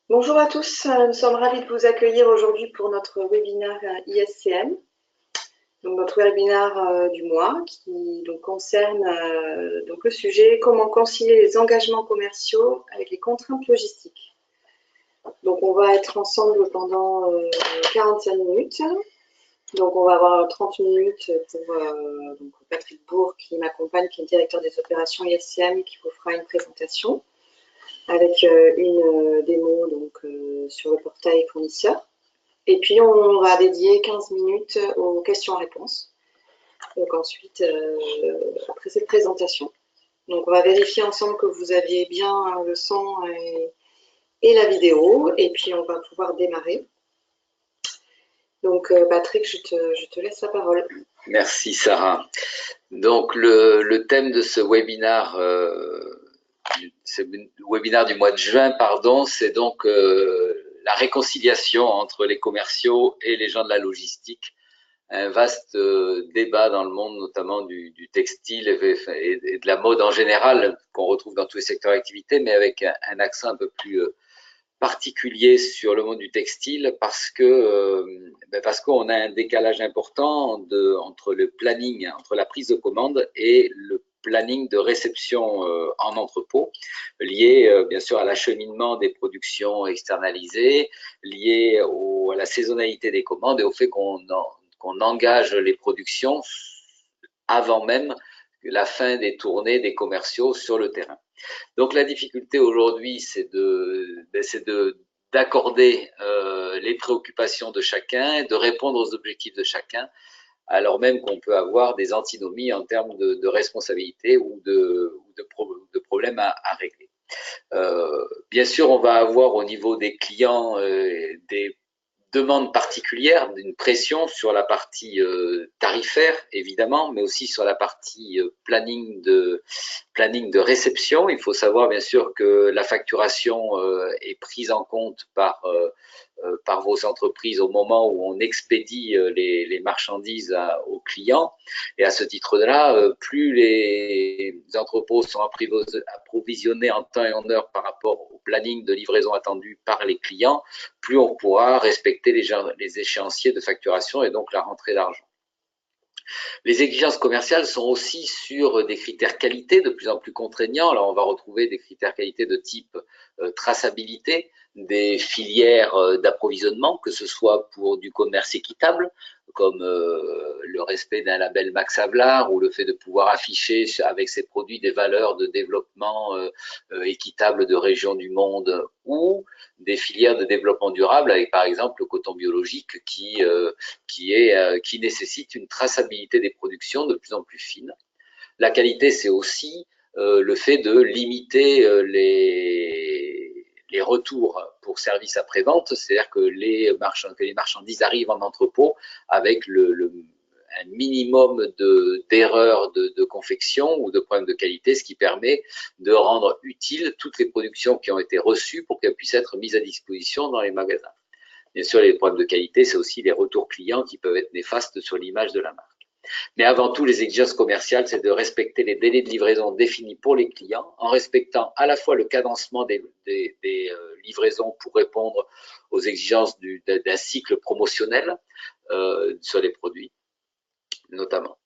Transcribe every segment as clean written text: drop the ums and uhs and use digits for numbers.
Bonjour à tous, nous sommes ravis de vous accueillir aujourd'hui pour notre webinaire ISCM, donc notre webinaire du mois qui donc, concerne donc le sujet comment concilier les engagements commerciaux avec les contraintes logistiques. Donc on va être ensemble pendant 45 minutes. Donc on va avoir 30 minutes pour donc Patrick Bourg qui m'accompagne, qui est directeur des opérations ISCM, qui vous fera une présentation avec une démo donc, sur le portail fournisseur. Et puis, on va dédier 15 minutes aux questions-réponses. Donc ensuite, après cette présentation. Donc, on va vérifier ensemble que vous aviez bien le son et la vidéo. Et puis, on va pouvoir démarrer. Donc, Patrick, je te laisse la parole. Merci, Sarah. Donc, le thème de ce webinaire, du mois de juin, pardon, c'est donc la réconciliation entre les commerciaux et les gens de la logistique. Un vaste débat dans le monde, notamment du textile et de la mode en général, qu'on retrouve dans tous les secteurs d'activité, mais avec un accent un peu plus particulier sur le monde du textile parce qu'on a un décalage important entre le planning, entre la prise de commande et le planning de réception en entrepôt, lié bien sûr à l'acheminement des productions externalisées, lié à la saisonnalité des commandes et au fait qu'on engage les productions avant même la fin des tournées des commerciaux sur le terrain. Donc la difficulté aujourd'hui, c'est d'accorder les préoccupations de chacun, de répondre aux objectifs de chacun, alors même qu'on peut avoir des antinomies en termes de responsabilité ou de problèmes à régler. Bien sûr, on va avoir au niveau des clients des demande particulière, d'une pression sur la partie tarifaire, évidemment, mais aussi sur la partie planning de réception. Il faut savoir, bien sûr, que la facturation est prise en compte par vos entreprises au moment où on expédie les marchandises aux clients. Et à ce titre-là, plus les entrepôts sont approvisionnés en temps et en heure par rapport au planning de livraison attendu par les clients, plus on pourra respecter les échéanciers de facturation et donc la rentrée d'argent. Les exigences commerciales sont aussi sur des critères qualité de plus en plus contraignants. Alors on va retrouver des critères qualité de type traçabilité, des filières d'approvisionnement, que ce soit pour du commerce équitable, comme le respect d'un label Max Havelaar ou le fait de pouvoir afficher avec ses produits des valeurs de développement équitable de régions du monde, ou des filières de développement durable avec par exemple le coton biologique qui nécessite une traçabilité des productions de plus en plus fine. La qualité, c'est aussi le fait de limiter les retours pour service après-vente, c'est-à-dire que les marchandises arrivent en entrepôt avec un minimum d'erreurs de confection ou de problèmes de qualité, ce qui permet de rendre utiles toutes les productions qui ont été reçues pour qu'elles puissent être mises à disposition dans les magasins. Bien sûr, les problèmes de qualité, c'est aussi les retours clients qui peuvent être néfastes sur l'image de la marque. Mais avant tout, les exigences commerciales, c'est de respecter les délais de livraison définis pour les clients, en respectant à la fois le cadencement des livraisons pour répondre aux exigences d'un cycle promotionnel sur les produits, notamment.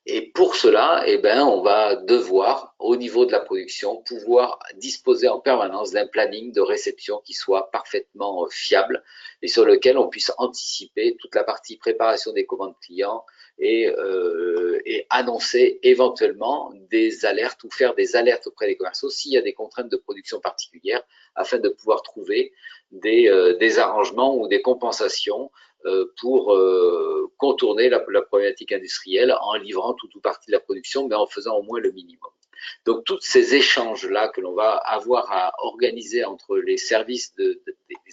Et pour cela, on va devoir, au niveau de la production, pouvoir disposer en permanence d'un planning de réception qui soit parfaitement fiable et sur lequel on puisse anticiper toute la partie préparation des commandes clients et annoncer éventuellement des alertes ou faire des alertes auprès des commerçants s'il y a des contraintes de production particulières afin de pouvoir trouver des arrangements ou des compensations pour contourner la problématique industrielle en livrant tout ou partie de la production, mais en faisant au moins le minimum. Donc, tous ces échanges-là que l'on va avoir à organiser entre les services des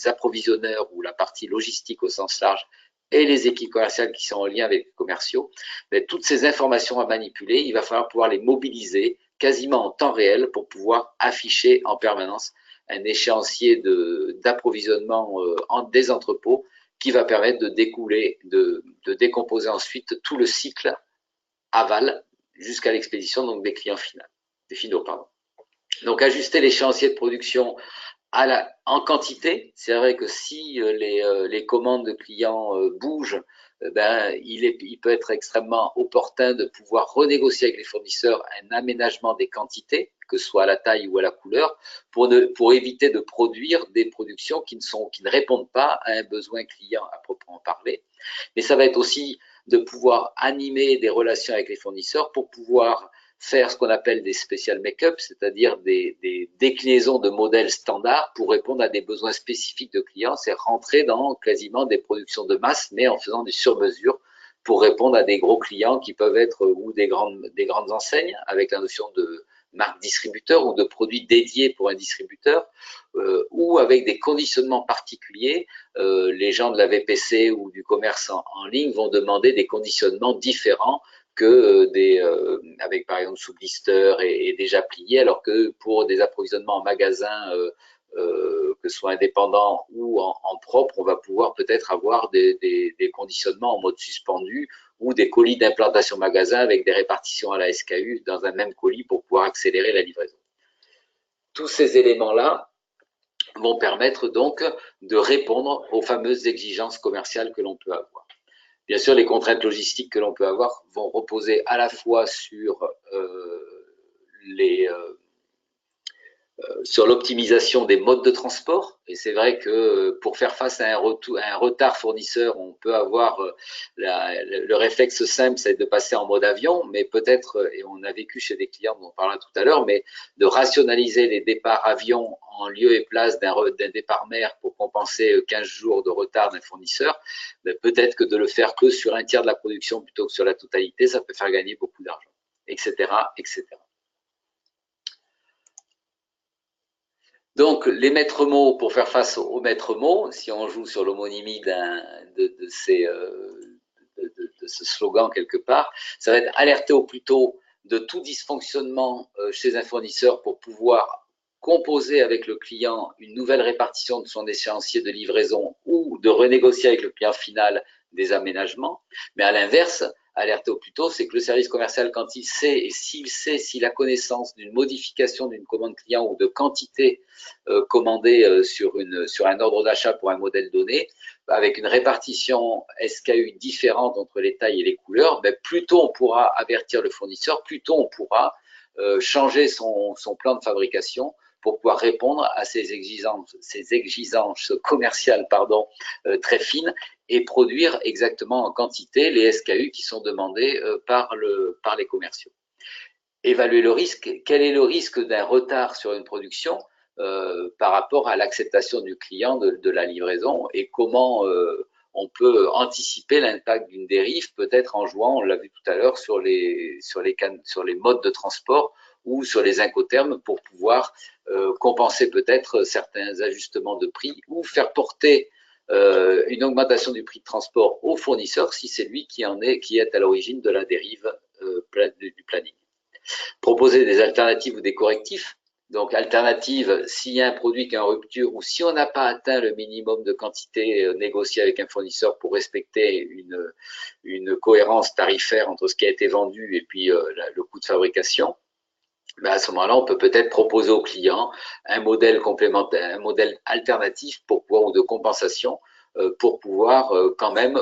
approvisionneurs ou la partie logistique au sens large et les équipes commerciales qui sont en lien avec les commerciaux, mais toutes ces informations à manipuler, il va falloir pouvoir les mobiliser quasiment en temps réel pour pouvoir afficher en permanence un échéancier d'approvisionnement des entrepôts qui va permettre de décomposer ensuite tout le cycle aval jusqu'à l'expédition donc des clients finaux. Donc ajuster l'échéancier de production en quantité. C'est vrai que si les commandes de clients bougent, ben, il peut être extrêmement opportun de pouvoir renégocier avec les fournisseurs un aménagement des quantités, que ce soit à la taille ou à la couleur, pour éviter de produire des productions qui ne répondent pas à un besoin client à proprement parler. Mais ça va être aussi de pouvoir animer des relations avec les fournisseurs pour pouvoir faire ce qu'on appelle des special make-up, c'est-à-dire des déclinaisons de modèles standards pour répondre à des besoins spécifiques de clients. C'est rentrer dans quasiment des productions de masse, mais en faisant du sur-mesure pour répondre à des gros clients qui peuvent être ou des grandes enseignes avec la notion de marque distributeur ou de produits dédiés pour un distributeur, ou avec des conditionnements particuliers. Les gens de la VPC ou du commerce en ligne vont demander des conditionnements différents que avec par exemple sous blister et déjà plié, alors que pour des approvisionnements en magasin, que ce soit indépendant ou en propre, on va pouvoir peut-être avoir des conditionnements en mode suspendu ou des colis d'implantation magasin avec des répartitions à la SKU dans un même colis pour pouvoir accélérer la livraison. Tous ces éléments-là vont permettre donc de répondre aux fameuses exigences commerciales que l'on peut avoir. Bien sûr, les contraintes logistiques que l'on peut avoir vont reposer à la fois sur sur l'optimisation des modes de transport. Et c'est vrai que pour faire face à un retard fournisseur, on peut avoir le réflexe simple, c'est de passer en mode avion, mais peut-être, et on a vécu chez des clients dont on parlera tout à l'heure, mais de rationaliser les départs avion en lieu et place d'un départ mer pour compenser 15 jours de retard d'un fournisseur, peut-être que de le faire que sur un tiers de la production plutôt que sur la totalité, ça peut faire gagner beaucoup d'argent, etc., etc. Donc, les maîtres mots, pour faire face aux maîtres mots, si on joue sur l'homonymie de ce slogan quelque part, ça va être alerter au plus tôt de tout dysfonctionnement chez un fournisseur pour pouvoir composer avec le client une nouvelle répartition de son échéancier de livraison ou de renégocier avec le client final des aménagements. Mais à l'inverse, alerter au plus tôt, c'est que le service commercial, quand il sait, et s'il a connaissance d'une modification d'une commande client ou de quantité commandée sur un ordre d'achat pour un modèle donné, avec une répartition SKU différente entre les tailles et les couleurs, ben, plus tôt on pourra avertir le fournisseur, plus tôt on pourra changer son plan de fabrication pour pouvoir répondre à ces exigences commerciales très fines et produire exactement en quantité les SKU qui sont demandés par les commerciaux. Évaluer le risque. Quel est le risque d'un retard sur une production par rapport à l'acceptation du client de la livraison et comment on peut anticiper l'impact d'une dérive, peut-être en jouant, on l'a vu tout à l'heure, sur les modes de transport ou sur les incoterms pour pouvoir compenser peut-être certains ajustements de prix ou faire porter une augmentation du prix de transport au fournisseur si c'est lui qui est à l'origine de la dérive du planning. Proposer des alternatives ou des correctifs. Donc, alternative, s'il y a un produit qui est en rupture ou si on n'a pas atteint le minimum de quantité négociée avec un fournisseur pour respecter une cohérence tarifaire entre ce qui a été vendu et puis le coût de fabrication, ben à ce moment-là, on peut peut-être proposer au client un modèle complémentaire, un modèle alternatif pour pouvoir, ou de compensation pour pouvoir quand même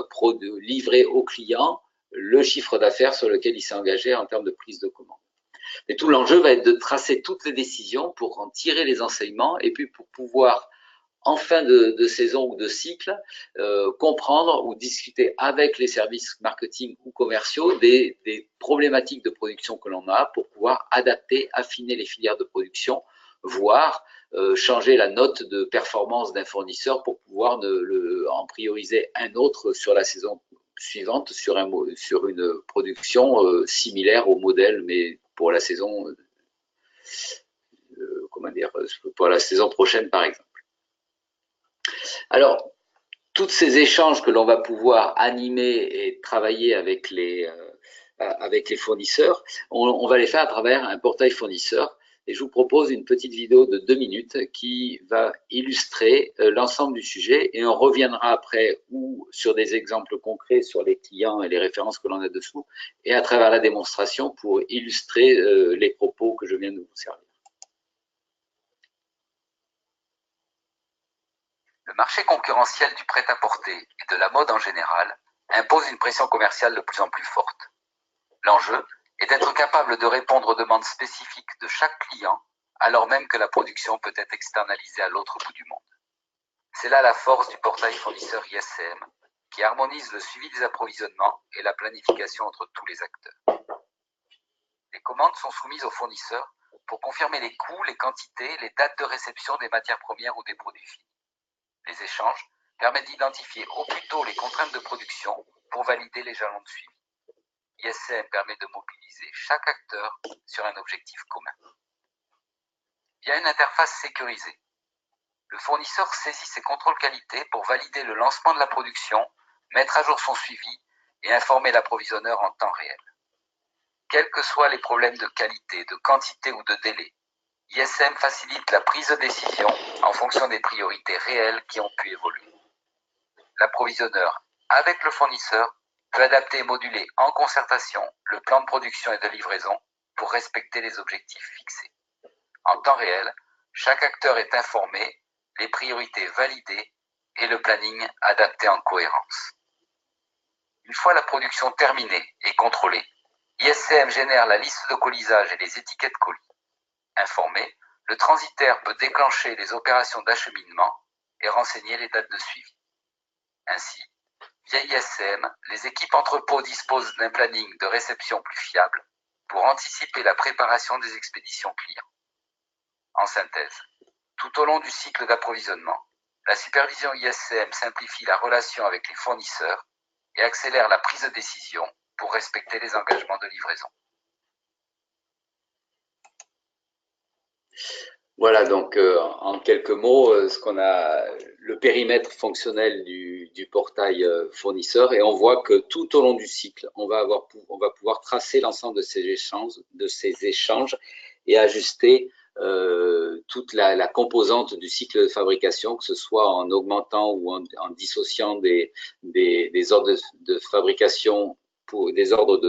livrer au client le chiffre d'affaires sur lequel il s'est engagé en termes de prise de commande. Et tout l'enjeu va être de tracer toutes les décisions pour en tirer les enseignements et puis pour pouvoir, en fin de saison ou de cycle, comprendre ou discuter avec les services marketing ou commerciaux des problématiques de production que l'on a pour pouvoir adapter, affiner les filières de production, voire changer la note de performance d'un fournisseur pour pouvoir en prioriser un autre sur la saison suivante sur une production similaire au modèle, mais pour la saison, pour la saison prochaine par exemple. Alors, tous ces échanges que l'on va pouvoir animer et travailler avec les fournisseurs, on va les faire à travers un portail fournisseur. Et je vous propose une petite vidéo de 2 minutes qui va illustrer l'ensemble du sujet et on reviendra après ou sur des exemples concrets sur les clients et les références que l'on a dessous et à travers la démonstration pour illustrer les propos que je viens de vous servir. marché concurrentiel du prêt-à-porter et de la mode en général impose une pression commerciale de plus en plus forte. L'enjeu est d'être capable de répondre aux demandes spécifiques de chaque client, alors même que la production peut être externalisée à l'autre bout du monde. C'est là la force du portail fournisseur ISCM, qui harmonise le suivi des approvisionnements et la planification entre tous les acteurs. Les commandes sont soumises aux fournisseurs pour confirmer les coûts, les quantités, les dates de réception des matières premières ou des produits finis. Les échanges permettent d'identifier au plus tôt les contraintes de production pour valider les jalons de suivi. ISCM permet de mobiliser chaque acteur sur un objectif commun. Via une interface sécurisée, le fournisseur saisit ses contrôles qualité pour valider le lancement de la production, mettre à jour son suivi et informer l'approvisionneur en temps réel. Quels que soient les problèmes de qualité, de quantité ou de délai, ISCM facilite la prise de décision en fonction des priorités réelles qui ont pu évoluer. L'approvisionneur, avec le fournisseur, peut adapter et moduler en concertation le plan de production et de livraison pour respecter les objectifs fixés. En temps réel, chaque acteur est informé, les priorités validées et le planning adapté en cohérence. Une fois la production terminée et contrôlée, ISCM génère la liste de colisage et les étiquettes colis. Informé, le transitaire peut déclencher les opérations d'acheminement et renseigner les dates de suivi. Ainsi, via ISCM, les équipes entrepôts disposent d'un planning de réception plus fiable pour anticiper la préparation des expéditions clients. En synthèse, tout au long du cycle d'approvisionnement, la supervision ISCM simplifie la relation avec les fournisseurs et accélère la prise de décision pour respecter les engagements de livraison. Voilà, donc en quelques mots, le périmètre fonctionnel du portail fournisseur, et on voit que tout au long du cycle, on va pouvoir tracer l'ensemble de ces échanges et ajuster toute la composante du cycle de fabrication, que ce soit en augmentant ou en dissociant des ordres de fabrication pour des ordres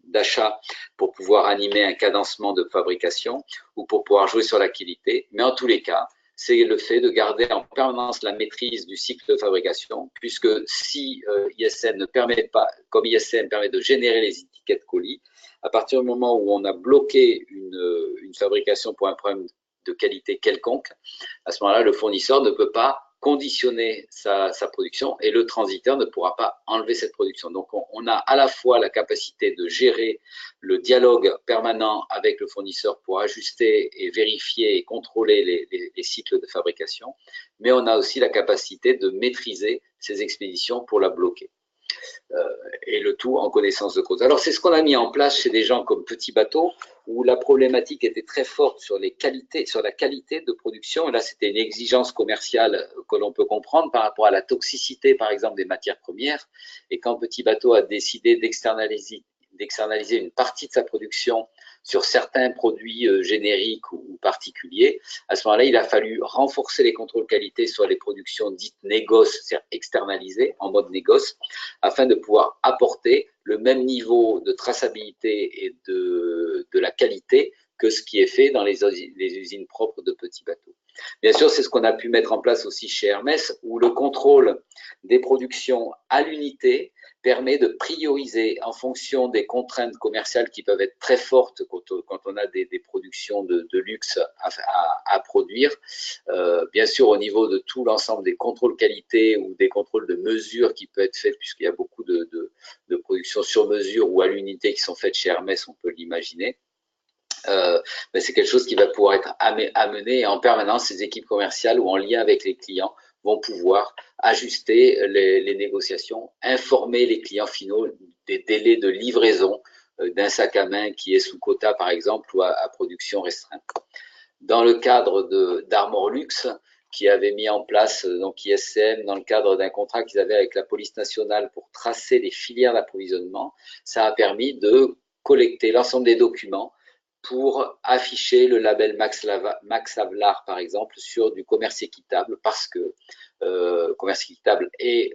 d'achat pour pouvoir animer un cadencement de fabrication ou pour pouvoir jouer sur la qualité. Mais en tous les cas, c'est le fait de garder en permanence la maîtrise du cycle de fabrication, puisque si ISCM ne permet pas, comme ISCM permet de générer les étiquettes colis, à partir du moment où on a bloqué une fabrication pour un problème de qualité quelconque, à ce moment-là, le fournisseur ne peut pas conditionner sa production et le transiteur ne pourra pas enlever cette production. Donc, on a à la fois la capacité de gérer le dialogue permanent avec le fournisseur pour ajuster et vérifier et contrôler les cycles de fabrication, mais on a aussi la capacité de maîtriser ces expéditions pour la bloquer. Et le tout en connaissance de cause. Alors, c'est ce qu'on a mis en place chez des gens comme Petit Bateau, où la problématique était très forte sur la qualité de production. Et là, c'était une exigence commerciale que l'on peut comprendre par rapport à la toxicité, par exemple, des matières premières. Et quand Petit Bateau a décidé d'externaliser une partie de sa production sur certains produits génériques ou particuliers, à ce moment-là, il a fallu renforcer les contrôles qualité sur les productions dites négoces, c'est-à-dire externalisées, en mode négoce, afin de pouvoir apporter le même niveau de traçabilité et de la qualité que ce qui est fait dans les usines propres de Petit Bateau. Bien sûr, c'est ce qu'on a pu mettre en place aussi chez Hermès, où le contrôle des productions à l'unité permet de prioriser en fonction des contraintes commerciales qui peuvent être très fortes quand on a des productions de luxe à produire. Bien sûr, au niveau de tout l'ensemble des contrôles qualité ou des contrôles de mesure qui peuvent être faits, puisqu'il y a beaucoup de productions sur mesure ou à l'unité qui sont faites chez Hermès, on peut l'imaginer. Mais c'est quelque chose qui va pouvoir être amené en permanence. Ces équipes commerciales ou en lien avec les clients vont pouvoir ajuster les négociations, informer les clients finaux des délais de livraison d'un sac à main qui est sous quota, par exemple, ou à production restreinte. Dans le cadre d'Armor Luxe, qui avait mis en place donc ISCM dans le cadre d'un contrat qu'ils avaient avec la police nationale pour tracer les filières d'approvisionnement, ça a permis de collecter l'ensemble des documents pour afficher le label Max Havelaar, par exemple, sur du commerce équitable, parce que commerce équitable et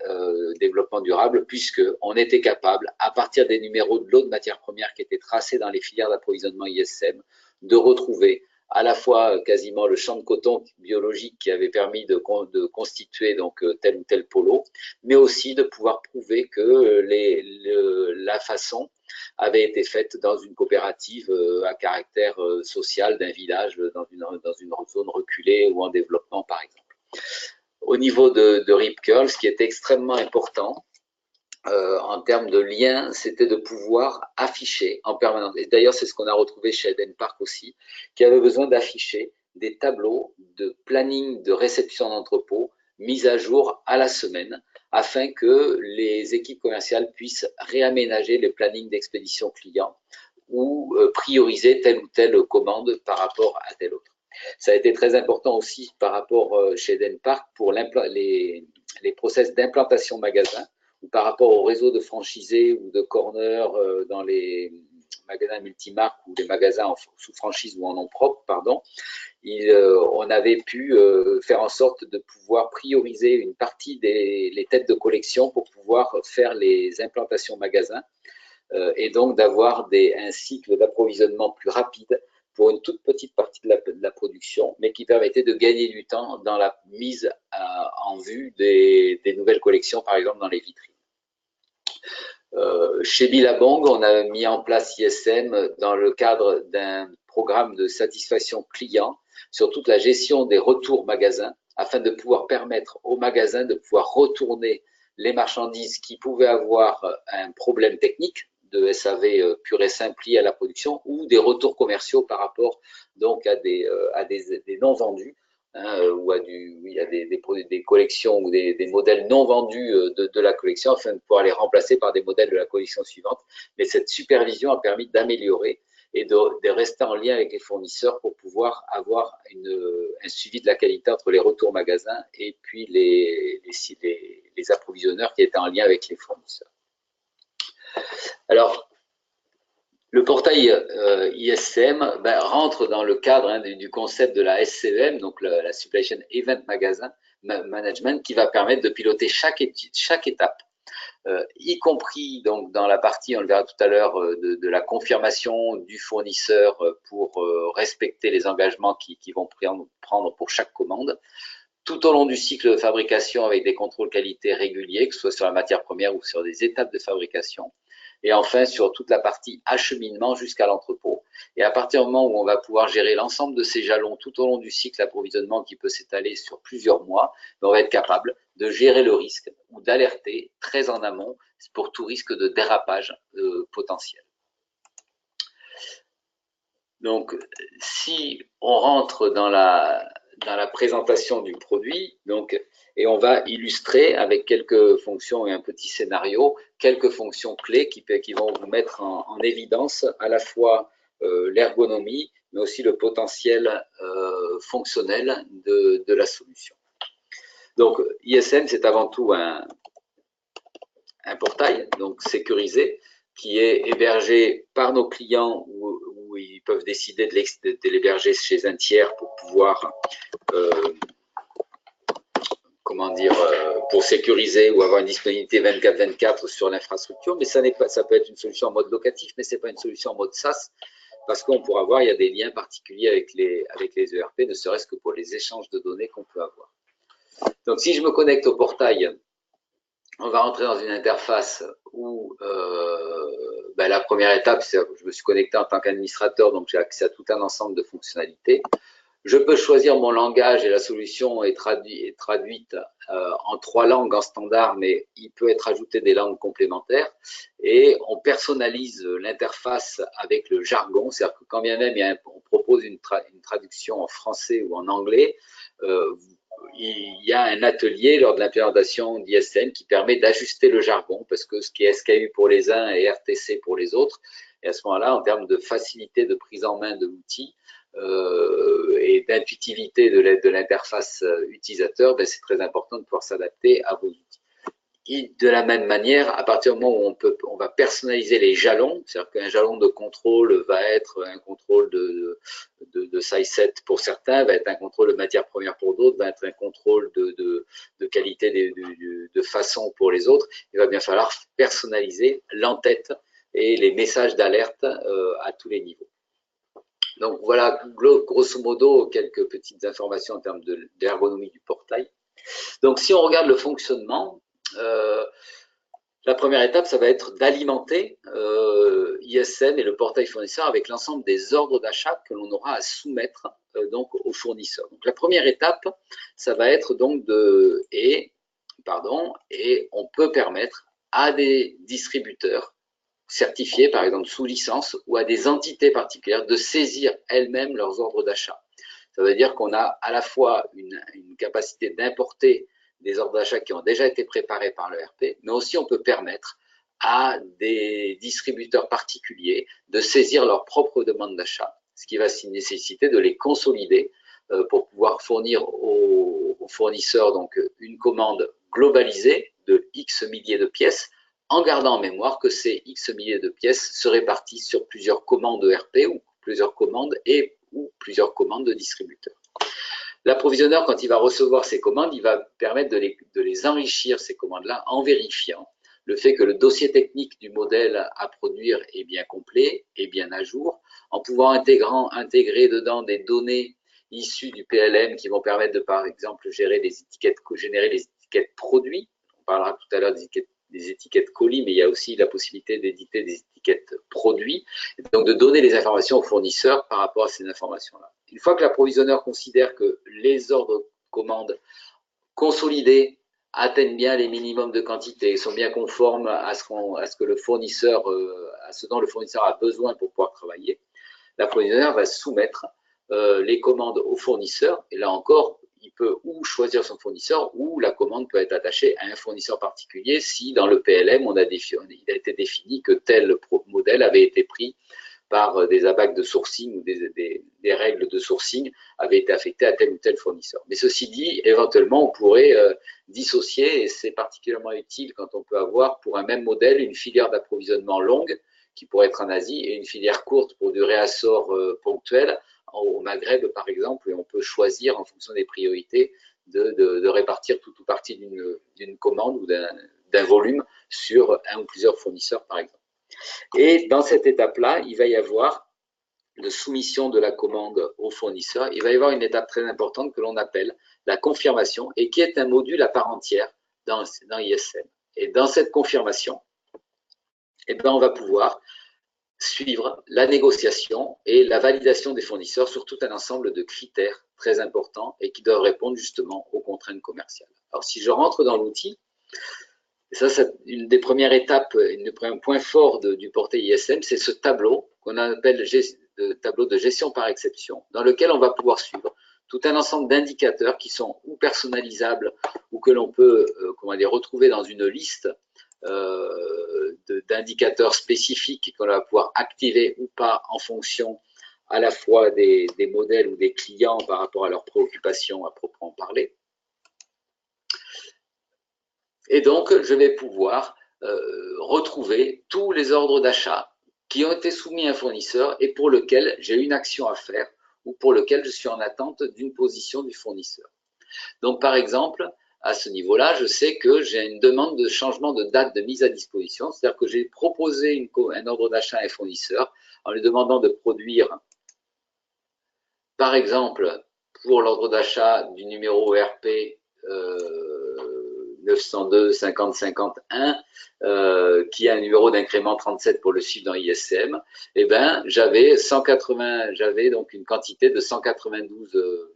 développement durable, puisqu'on était capable, à partir des numéros de lots de matières premières qui étaient tracés dans les filières d'approvisionnement ISCM, de retrouver à la fois quasiment le champ de coton biologique qui avait permis de constituer donc tel ou tel polo, mais aussi de pouvoir prouver que la façon avait été faite dans une coopérative à caractère social d'un village dans une zone reculée ou en développement par exemple. Au niveau de Rip Curl, ce qui était extrêmement important, en termes de lien, c'était de pouvoir afficher en permanence. Et d'ailleurs, c'est ce qu'on a retrouvé chez Eden Park aussi, qui avait besoin d'afficher des tableaux de planning de réception d'entrepôt mis à jour à la semaine, afin que les équipes commerciales puissent réaménager les plannings d'expédition client ou prioriser telle ou telle commande par rapport à telle autre. Ça a été très important aussi par rapport chez Eden Park pour les process d'implantation magasin, par rapport au réseau de franchisés ou de corners dans les magasins multimarques ou des magasins sous franchise ou en nom propre, pardon, on avait pu faire en sorte de pouvoir prioriser une partie des têtes de collection pour pouvoir faire les implantations magasins et donc d'avoir un cycle d'approvisionnement plus rapide pour une toute petite partie de la production, mais qui permettait de gagner du temps dans la mise en vue des nouvelles collections, par exemple dans les vitrines. Chez Billabong, on a mis en place ISM dans le cadre d'un programme de satisfaction client sur toute la gestion des retours magasins, afin de pouvoir permettre aux magasins de pouvoir retourner les marchandises qui pouvaient avoir un problème technique de SAV pur et simple lié à la production, ou des retours commerciaux par rapport donc à des non vendus, ou à des collections ou des modèles non vendus de la collection, afin de pouvoir les remplacer par des modèles de la collection suivante. Mais cette supervision a permis d'améliorer et de rester en lien avec les fournisseurs pour pouvoir avoir un suivi de la qualité entre les retours magasins et puis les approvisionneurs qui étaient en lien avec les fournisseurs. Alors, le portail ISCM rentre dans le cadre du concept de la SCEM, donc la Supply Chain Event Management, qui va permettre de piloter chaque étape, y compris donc dans la partie, on le verra tout à l'heure, de la confirmation du fournisseur pour respecter les engagements qu'ils vont prendre pour chaque commande, tout au long du cycle de fabrication avec des contrôles qualité réguliers, que ce soit sur la matière première ou sur des étapes de fabrication. Et enfin, sur toute la partie acheminement jusqu'à l'entrepôt. Et à partir du moment où on va pouvoir gérer l'ensemble de ces jalons tout au long du cycle d'approvisionnement qui peut s'étaler sur plusieurs mois, on va être capable de gérer le risque ou d'alerter très en amont pour tout risque de dérapage potentiel. Donc, si on rentre dans la présentation du produit, donc, et on va illustrer avec quelques fonctions et un petit scénario, quelques fonctions clés qui vont vous mettre en évidence à la fois l'ergonomie, mais aussi le potentiel fonctionnel de la solution. Donc, ISM, c'est avant tout un portail, donc sécurisé, qui est hébergé par nos clients où ils peuvent décider de l'héberger chez un tiers pour pouvoir pour sécuriser ou avoir une disponibilité 24/24 sur l'infrastructure, mais ça peut être une solution en mode locatif, mais c'est pas une solution en mode SaaS, parce qu'on pourra voir, il y a des liens particuliers avec les ERP, ne serait-ce que pour les échanges de données qu'on peut avoir. Donc, si je me connecte au portail, on va rentrer dans une interface où la première étape, c'est que je me suis connecté en tant qu'administrateur, donc j'ai accès à tout un ensemble de fonctionnalités. Je peux choisir mon langage et la solution est traduite en 3 langues en standard, mais il peut être ajouté des langues complémentaires. Et on personnalise l'interface avec le jargon, c'est-à-dire que quand bien même on propose une traduction en français ou en anglais, il y a un atelier lors de l'implémentation d'ISM qui permet d'ajuster le jargon, parce que ce qui est SKU pour les uns est RTC pour les autres. Et à ce moment-là, en termes de facilité de prise en main de l'outil et d'intuitivité de l'interface utilisateur, c'est très important de pouvoir s'adapter à vos outils. Et de la même manière, à partir du moment où on va personnaliser les jalons, c'est-à-dire qu'un jalon de contrôle va être un contrôle de size set pour certains, va être un contrôle de matière première pour d'autres, va être un contrôle de qualité de façon pour les autres. Il va bien falloir personnaliser l'entête et les messages d'alerte à tous les niveaux. Donc voilà, grosso modo, quelques petites informations en termes d'ergonomie du portail. Donc si on regarde le fonctionnement, la première étape, ça va être d'alimenter ISM et le portail fournisseur avec l'ensemble des ordres d'achat que l'on aura à soumettre donc aux fournisseurs. Donc la première étape, ça va être donc et on peut permettre à des distributeurs certifiés, par exemple sous licence, ou à des entités particulières de saisir elles-mêmes leurs ordres d'achat. Ça veut dire qu'on a à la fois une capacité d'importer des ordres d'achat qui ont déjà été préparés par l'ERP, mais aussi on peut permettre à des distributeurs particuliers de saisir leurs propres demandes d'achat, ce qui va nécessiter de les consolider pour pouvoir fournir aux fournisseurs donc une commande globalisée de X milliers de pièces, en gardant en mémoire que ces X milliers de pièces se répartissent sur plusieurs commandes ERP ou plusieurs commandes ou plusieurs commandes de distributeurs. L'approvisionneur, quand il va recevoir ces commandes, il va permettre de les enrichir, ces commandes-là, en vérifiant le fait que le dossier technique du modèle à produire est bien complet, est bien à jour, en pouvant intégrer dedans des données issues du PLM qui vont permettre de, par exemple, générer les étiquettes produits. On parlera tout à l'heure des étiquettes colis, mais il y a aussi la possibilité d'éditer des étiquettes produits, et donc de donner les informations aux fournisseurs par rapport à ces informations-là. Une fois que l'approvisionneur considère que les ordres commandes consolidés atteignent bien les minimums de quantité, sont bien conformes à ce que le fournisseur, à ce dont le fournisseur a besoin pour pouvoir travailler, l'approvisionneur va soumettre les commandes au fournisseur, et là encore, il peut ou choisir son fournisseur, ou la commande peut être attachée à un fournisseur particulier si dans le PLM, il a été défini que tel modèle avait été pris par des abacs de sourcing ou des règles de sourcing avaient été affectées à tel ou tel fournisseur. Mais ceci dit, éventuellement, on pourrait dissocier, et c'est particulièrement utile quand on peut avoir pour un même modèle une filière d'approvisionnement longue qui pourrait être en Asie et une filière courte pour du réassort ponctuel au Maghreb, par exemple, et on peut choisir en fonction des priorités de répartir tout ou partie d'une commande ou d'un volume sur un ou plusieurs fournisseurs, par exemple. Et dans cette étape-là, il va y avoir de soumission de la commande au fournisseur. Il va y avoir une étape très importante que l'on appelle la confirmation et qui est un module à part entière dans ISM. Et dans cette confirmation, eh ben, on va pouvoir suivre la négociation et la validation des fournisseurs sur tout un ensemble de critères très importants et qui doivent répondre justement aux contraintes commerciales. Alors, si je rentre dans l'outil, ça, c'est une des premières étapes, un des premiers points forts du portail ISM, c'est ce tableau qu'on appelle le tableau de gestion par exception, dans lequel on va pouvoir suivre tout un ensemble d'indicateurs qui sont ou personnalisables ou que l'on peut retrouver dans une liste d'indicateurs spécifiques qu'on va pouvoir activer ou pas en fonction à la fois des modèles ou des clients par rapport à leurs préoccupations à proprement parler. Et donc, je vais pouvoir retrouver tous les ordres d'achat qui ont été soumis à un fournisseur et pour lequel j'ai une action à faire ou pour lequel je suis en attente d'une position du fournisseur. Donc, par exemple, à ce niveau-là, je sais que j'ai une demande de changement de date de mise à disposition, c'est-à-dire que j'ai proposé un ordre d'achat à un fournisseur en lui demandant de produire, par exemple, pour l'ordre d'achat du numéro ERP 902 50 51, qui a un numéro d'incrément 37 pour le chiffre dans ISM, eh ben, j'avais donc une quantité de 192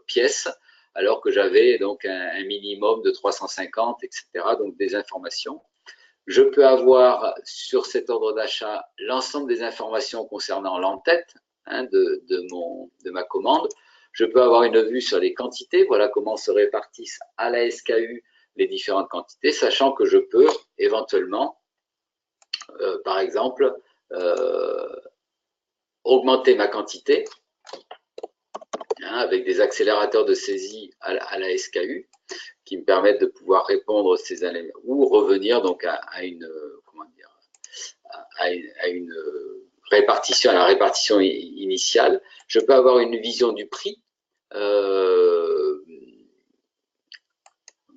pièces, alors que j'avais donc un minimum de 350, etc., donc des informations. Je peux avoir sur cet ordre d'achat l'ensemble des informations concernant l'entête de ma commande. Je peux avoir une vue sur les quantités, voilà comment se répartissent à la SKU les différentes quantités, sachant que je peux éventuellement, par exemple, augmenter ma quantité avec des accélérateurs de saisie à la SKU qui me permettent de pouvoir répondre à ces éléments ou revenir donc à une répartition, à la répartition initiale. Je peux avoir une vision du prix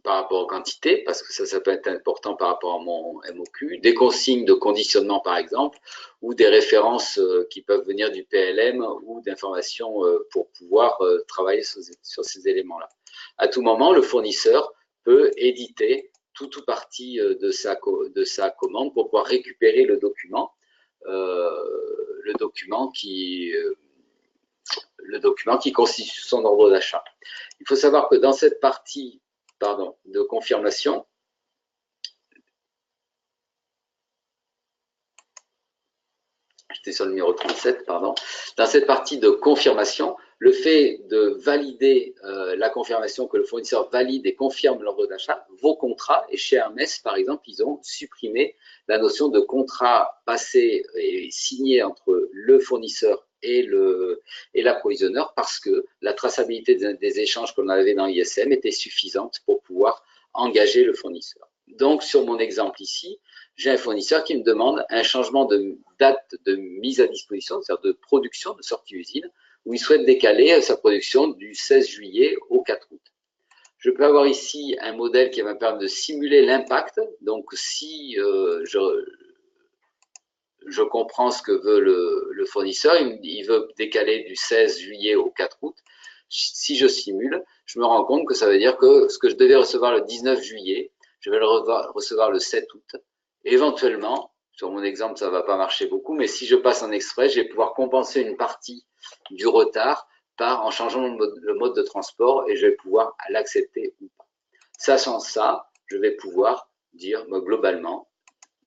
par rapport aux quantités, parce que ça peut être important par rapport à mon MOQ, des consignes de conditionnement par exemple, ou des références qui peuvent venir du PLM ou d'informations pour pouvoir travailler sur ces éléments-là. À tout moment, le fournisseur peut éditer tout ou partie de sa commande pour pouvoir récupérer le document qui constitue son ordre d'achat. Il faut savoir que dans cette partie de confirmation, j'étais sur le numéro 37, pardon, dans cette partie de confirmation, le fait de valider la confirmation, que le fournisseur valide et confirme l'ordre d'achat, vos contrats, et chez Hermès par exemple, ils ont supprimé la notion de contrat passé et signé entre le fournisseur et l'approvisionneur parce que la traçabilité des échanges qu'on avait dans ISM était suffisante pour pouvoir engager le fournisseur. Donc, sur mon exemple ici, j'ai un fournisseur qui me demande un changement de date de mise à disposition, c'est-à-dire de production, de sortie usine, où il souhaite décaler sa production du 16 juillet au 4 août. Je peux avoir ici un modèle qui va me permettre de simuler l'impact. Donc, si je comprends ce que veut le fournisseur, il veut décaler du 16 juillet au 4 août. Si je simule, je me rends compte que ça veut dire que ce que je devais recevoir le 19 juillet, je vais le recevoir le 7 août. Et éventuellement, sur mon exemple, ça ne va pas marcher beaucoup, mais si je passe en express, je vais pouvoir compenser une partie du retard en changeant le mode de transport et je vais pouvoir l'accepter ou pas. Sachant ça, je vais pouvoir dire globalement,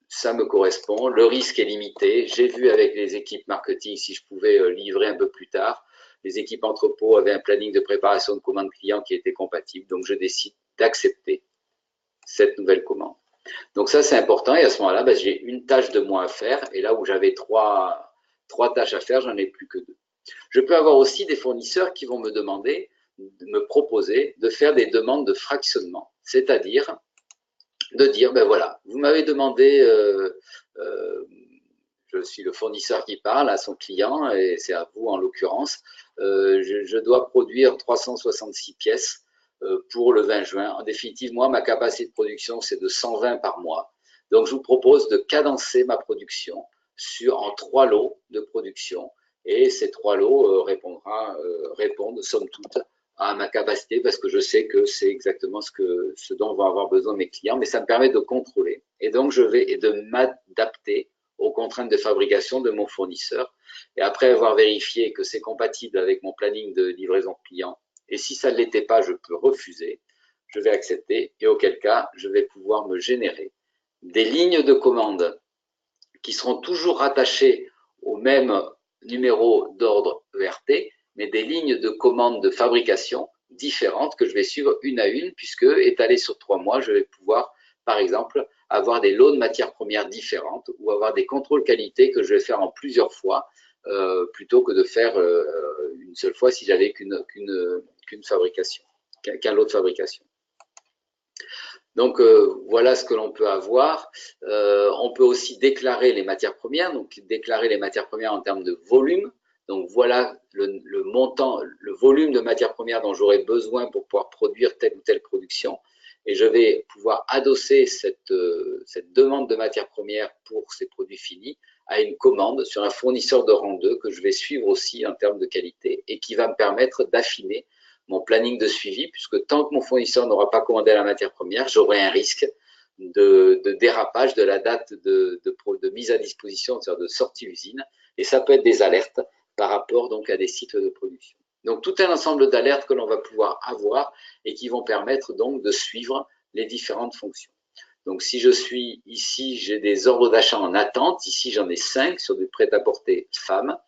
ça me correspond, le risque est limité. J'ai vu avec les équipes marketing si je pouvais livrer un peu plus tard. Les équipes entrepôt avaient un planning de préparation de commande client qui était compatible, donc je décide d'accepter cette nouvelle commande. Donc ça, c'est important, et à ce moment-là, j'ai une tâche de moins à faire, et là où j'avais trois tâches à faire, j'en ai plus que 2. Je peux avoir aussi des fournisseurs qui vont me proposer de faire des demandes de fractionnement, c'est-à-dire de dire, voilà, vous m'avez demandé, je suis le fournisseur qui parle à son client, et c'est à vous en l'occurrence, je dois produire 366 pièces pour le 20 juin. En définitive, moi, ma capacité de production, c'est de 120 par mois. Donc, je vous propose de cadencer ma production en 3 lots de production. Et ces 3 lots répondent, somme toute, à ma capacité parce que je sais que c'est exactement ce dont vont avoir besoin mes clients, mais ça me permet de contrôler. Et donc, de m'adapter aux contraintes de fabrication de mon fournisseur. Et après avoir vérifié que c'est compatible avec mon planning de livraison client, et si ça ne l'était pas, je peux refuser, je vais accepter, et auquel cas, je vais pouvoir me générer des lignes de commande qui seront toujours rattachées au même numéro d'ordre ERT, mais des lignes de commande de fabrication différentes que je vais suivre une à une, puisque étalées sur 3 mois, je vais pouvoir, par exemple, avoir des lots de matières premières différentes ou avoir des contrôles qualité que je vais faire en plusieurs fois, plutôt que de faire une seule fois si j'avais qu'un lot de fabrication. Donc, voilà ce que l'on peut avoir. On peut aussi déclarer les matières premières, donc déclarer les matières premières en termes de volume. Donc, voilà le montant, le volume de matières premières dont j'aurai besoin pour pouvoir produire telle ou telle production. Et je vais pouvoir adosser cette demande de matières premières pour ces produits finis à une commande sur un fournisseur de rang 2 que je vais suivre aussi en termes de qualité et qui va me permettre d'affiner mon planning de suivi, puisque tant que mon fournisseur n'aura pas commandé la matière première, j'aurai un risque de dérapage de la date de mise à disposition, c'est-à-dire de sortie usine, et ça peut être des alertes par rapport donc à des cycles de production. Donc tout un ensemble d'alertes que l'on va pouvoir avoir et qui vont permettre donc de suivre les différentes fonctions. Donc si je suis ici, j'ai des ordres d'achat en attente, ici j'en ai 5 sur du prêt-à-porter femmes.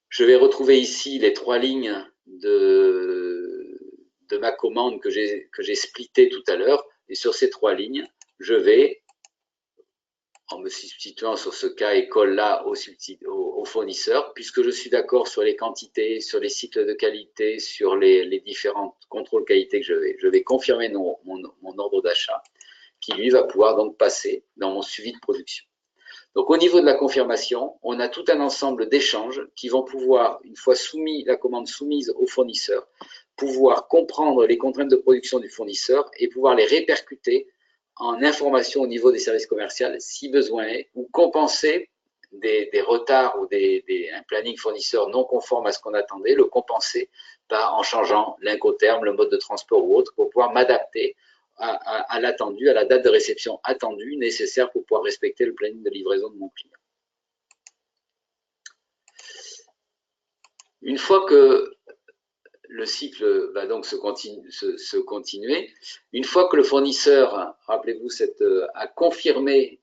Je vais retrouver ici les 3 lignes de ma commande que j'ai splitté tout à l'heure, et sur ces 3 lignes, je vais, en me substituant sur ce cas école-là au fournisseur, puisque je suis d'accord sur les quantités, sur les cycles de qualité, sur les différents contrôles qualité que je vais confirmer mon ordre d'achat, qui lui va pouvoir donc passer dans mon suivi de production. Donc au niveau de la confirmation, on a tout un ensemble d'échanges qui vont pouvoir, une fois la commande soumise au fournisseur, pouvoir comprendre les contraintes de production du fournisseur et pouvoir les répercuter en information au niveau des services commerciaux si besoin est, ou compenser des retards ou un planning fournisseur non conforme à ce qu'on attendait, le compenser en changeant l'incoterm, le mode de transport ou autre, pour pouvoir m'adapter à l'attendu, à la date de réception attendue, nécessaire pour pouvoir respecter le planning de livraison de mon client. Une fois que le cycle va donc se continuer, une fois que le fournisseur, rappelez-vous, a confirmé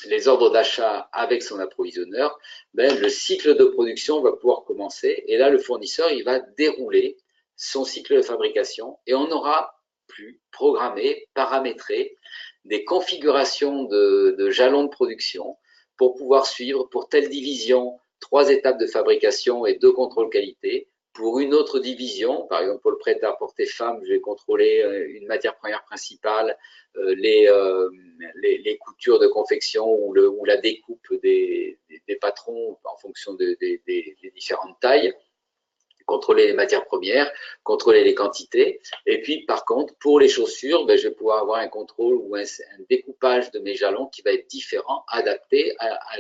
les ordres d'achat avec son approvisionneur, le cycle de production va pouvoir commencer. Et là, le fournisseur, il va dérouler son cycle de fabrication et on aura pu programmer, paramétrer des configurations de jalons de production pour pouvoir suivre pour telle division 3 étapes de fabrication et 2 contrôles qualité. Pour une autre division, par exemple pour le prêt-à-porter femme, je vais contrôler une matière première principale, les coutures de confection ou la découpe des patrons en fonction des différentes tailles, contrôler les matières premières, contrôler les quantités. Et puis, par contre, pour les chaussures, je vais pouvoir avoir un contrôle ou un découpage de mes jalons qui va être différent, adapté à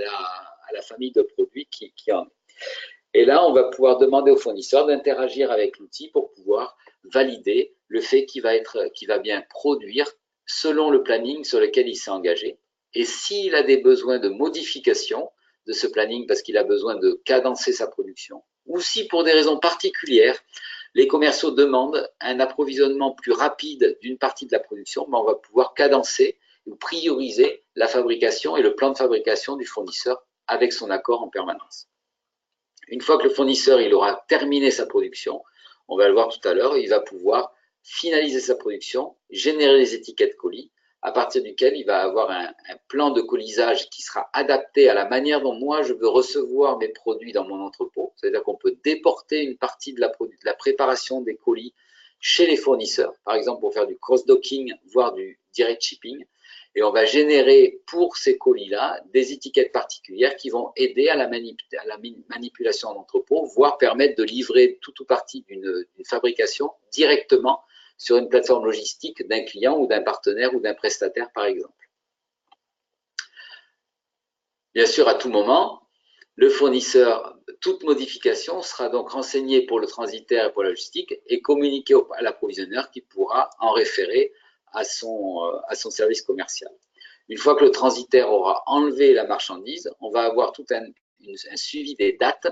la famille de produits qui en est. Et là, on va pouvoir demander au fournisseur d'interagir avec l'outil pour pouvoir valider le fait qu'il va bien produire selon le planning sur lequel il s'est engagé. Et s'il a des besoins de modification de ce planning parce qu'il a besoin de cadencer sa production, ou si pour des raisons particulières, les commerciaux demandent un approvisionnement plus rapide d'une partie de la production, on va pouvoir cadencer ou prioriser la fabrication et le plan de fabrication du fournisseur avec son accord en permanence. Une fois que le fournisseur il aura terminé sa production, on va le voir tout à l'heure, il va pouvoir finaliser sa production, générer les étiquettes colis, à partir duquel il va avoir un plan de colisage qui sera adapté à la manière dont moi je veux recevoir mes produits dans mon entrepôt. C'est-à-dire qu'on peut déporter une partie de la préparation des colis chez les fournisseurs, par exemple pour faire du cross-docking, voire du direct shipping. Et on va générer pour ces colis-là des étiquettes particulières qui vont aider à la manipulation d'entrepôt, voire permettre de livrer tout ou partie d'une fabrication directement sur une plateforme logistique d'un client ou d'un partenaire ou d'un prestataire, par exemple. Bien sûr, à tout moment, le fournisseur, toute modification sera donc renseignée pour le transitaire et pour la logistique et communiquée à l'approvisionneur qui pourra en référer à son service commercial. Une fois que le transitaire aura enlevé la marchandise, on va avoir tout un suivi des dates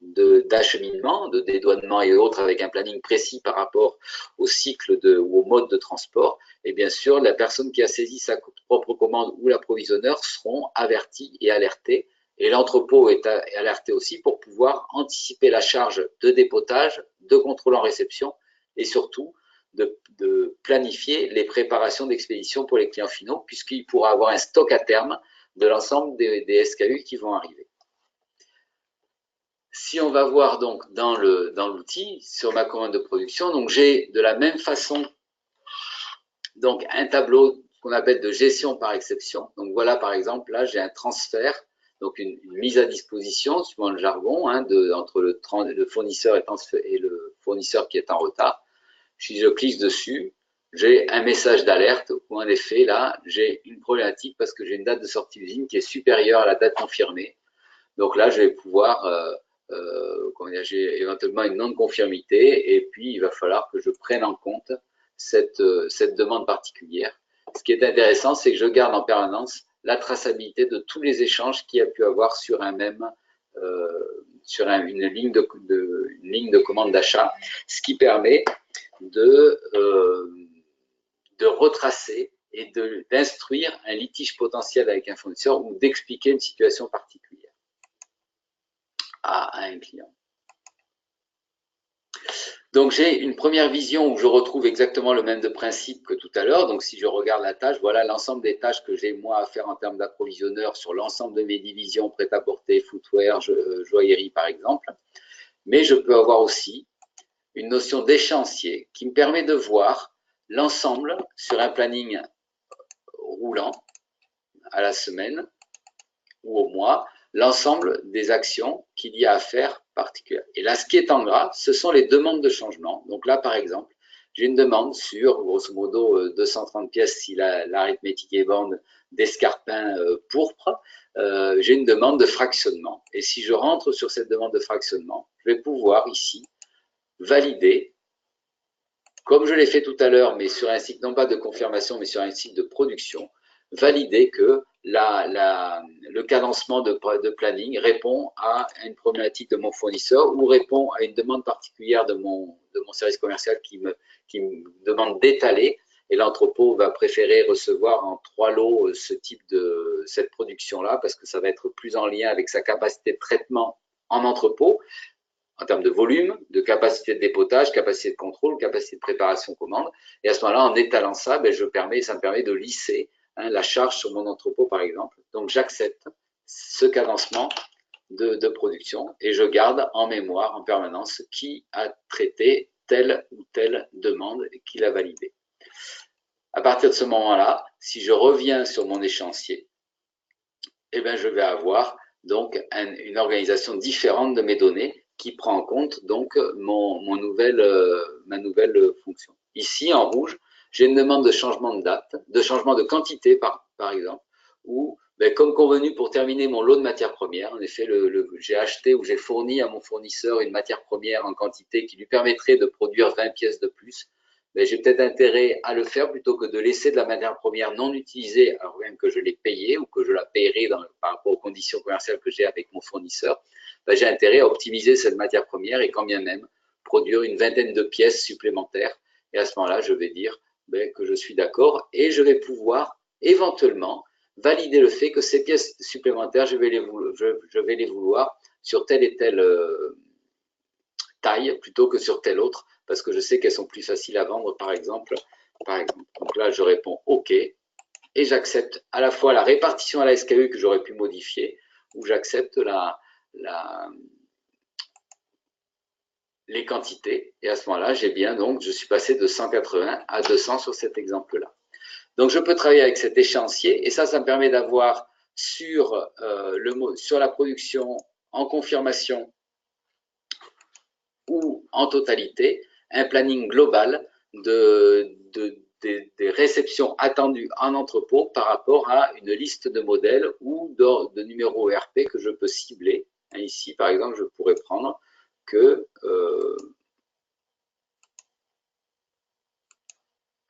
d'acheminement, de dédouanement et autres avec un planning précis par rapport au cycle ou au mode de transport. Et bien sûr, la personne qui a saisi sa propre commande ou l'approvisionneur seront avertis et alertés. Et l'entrepôt est alerté aussi pour pouvoir anticiper la charge de dépotage, de contrôle en réception et surtout de planifier les préparations d'expédition pour les clients finaux puisqu'il pourra avoir un stock à terme de l'ensemble des SKU qui vont arriver. Si on va voir donc dans l'outil, sur ma commande de production, donc j'ai de la même façon donc un tableau qu'on appelle de gestion par exception. Donc voilà par exemple, là j'ai un transfert, donc une mise à disposition, suivant le jargon, entre le fournisseur et le fournisseur qui est en retard. Si je clique dessus, j'ai un message d'alerte où en effet là j'ai une problématique parce que j'ai une date de sortie d'usine qui est supérieure à la date confirmée. Donc là je vais pouvoir j'ai éventuellement une non-conformité et puis il va falloir que je prenne en compte cette demande particulière. Ce qui est intéressant, c'est que je garde en permanence la traçabilité de tous les échanges qu'il y a pu avoir sur une ligne de commande d'achat, ce qui permet de retracer et d'instruire un litige potentiel avec un fournisseur ou d'expliquer une situation particulière à un client. Donc j'ai une première vision où je retrouve exactement le même principe que tout à l'heure. Donc si je regarde la tâche, voilà l'ensemble des tâches que j'ai moi à faire en termes d'approvisionneur sur l'ensemble de mes divisions prêt-à-porter, footwear, joaillerie par exemple. Mais je peux avoir aussi une notion d'échéancier qui me permet de voir l'ensemble sur un planning roulant à la semaine ou au mois, l'ensemble des actions qu'il y a à faire particulière. Et là, ce qui est en gras, ce sont les demandes de changement. Donc là, par exemple, j'ai une demande sur, grosso modo, 230 pièces si l'arithmétique est bonne, d'escarpins pourpres. J'ai une demande de fractionnement. Et si je rentre sur cette demande de fractionnement, je vais pouvoir ici valider, comme je l'ai fait tout à l'heure, mais sur un site non pas de confirmation, mais sur un site de production, valider que le cadencement de planning répond à une problématique de mon fournisseur ou répond à une demande particulière de mon service commercial qui me demande d'étaler. Et l'entrepôt va préférer recevoir en 3 lots cette production-là parce que ça va être plus en lien avec sa capacité de traitement en entrepôt, en termes de volume, de capacité de dépotage, capacité de contrôle, capacité de préparation commande. Et à ce moment-là, en étalant ça, ça me permet de lisser la charge sur mon entrepôt, par exemple. Donc, j'accepte ce cadencement de production et je garde en mémoire en permanence qui a traité telle ou telle demande et qui l'a validée. À partir de ce moment-là, si je reviens sur mon échéancier, eh bien, je vais avoir donc une organisation différente de mes données qui prend en compte donc ma nouvelle fonction. Ici, en rouge, j'ai une demande de changement de date, de changement de quantité par exemple, où, comme convenu pour terminer mon lot de matières premières, en effet, j'ai acheté ou j'ai fourni à mon fournisseur une matière première en quantité qui lui permettrait de produire 20 pièces de plus. J'ai peut-être intérêt à le faire plutôt que de laisser de la matière première non utilisée, alors même que je l'ai payée ou que je la paierai par rapport aux conditions commerciales que j'ai avec mon fournisseur. J'ai intérêt à optimiser cette matière première et quand bien même produire une vingtaine de pièces supplémentaires. Et à ce moment-là, je vais dire que je suis d'accord et je vais pouvoir éventuellement valider le fait que ces pièces supplémentaires, je vais les vouloir sur telle et telle taille plutôt que sur telle autre parce que je sais qu'elles sont plus faciles à vendre, par exemple. Donc là, je réponds OK et j'accepte à la fois la répartition à la SKU que j'aurais pu modifier ou j'accepte les quantités. Et à ce moment-là, je suis passé de 180 à 200 sur cet exemple-là. Donc, je peux travailler avec cet échéancier et ça me permet d'avoir sur la production en confirmation ou en totalité un planning global des réceptions attendues en entrepôt par rapport à une liste de modèles ou de numéros ERP que je peux cibler. Ici, par exemple, je pourrais prendre que